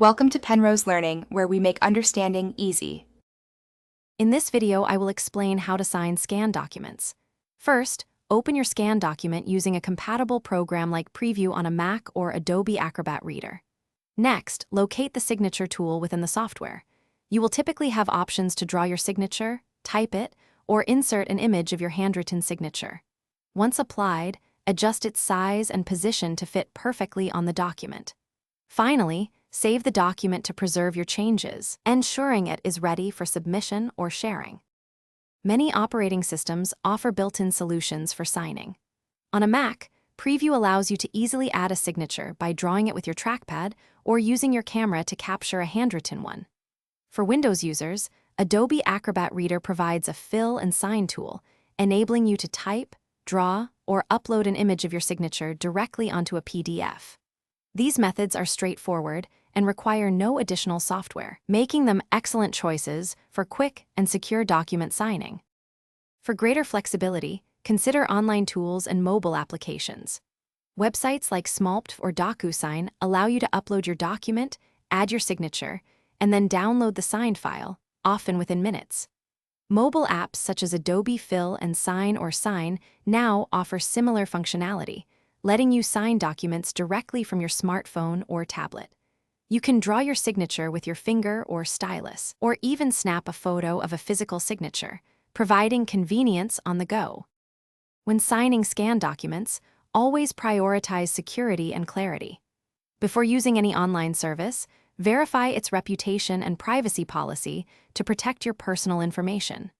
Welcome to Penrose Learning, where we make understanding easy. In this video, I will explain how to sign scan documents. First, open your scan document using a compatible program like Preview on a Mac or Adobe Acrobat Reader. Next, locate the signature tool within the software. You will typically have options to draw your signature, type it, or insert an image of your handwritten signature. Once applied, adjust its size and position to fit perfectly on the document. Finally, save the document to preserve your changes, ensuring it is ready for submission or sharing. Many operating systems offer built-in solutions for signing. On a Mac, Preview allows you to easily add a signature by drawing it with your trackpad or using your camera to capture a handwritten one. For Windows users, Adobe Acrobat Reader provides a fill and sign tool, enabling you to type, draw, or upload an image of your signature directly onto a PDF. These methods are straightforward and require no additional software, making them excellent choices for quick and secure document signing. For greater flexibility, consider online tools and mobile applications. Websites like Smolpt or DocuSign allow you to upload your document, add your signature, and then download the signed file, often within minutes. Mobile apps such as Adobe Fill and Sign or Sign now offer similar functionality, letting you sign documents directly from your smartphone or tablet. You can draw your signature with your finger or stylus, or even snap a photo of a physical signature, providing convenience on the go. When signing scan documents, always prioritize security and clarity. Before using any online service, verify its reputation and privacy policy to protect your personal information.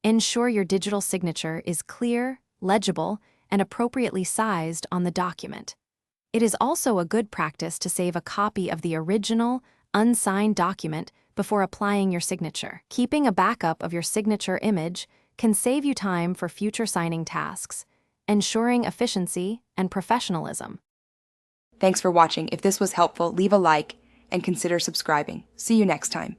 Ensure your digital signature is clear, legible, and appropriately sized on the document. It is also a good practice to save a copy of the original, unsigned document before applying your signature. Keeping a backup of your signature image can save you time for future signing tasks, ensuring efficiency and professionalism. Thanks for watching. If this was helpful, leave a like and consider subscribing. See you next time.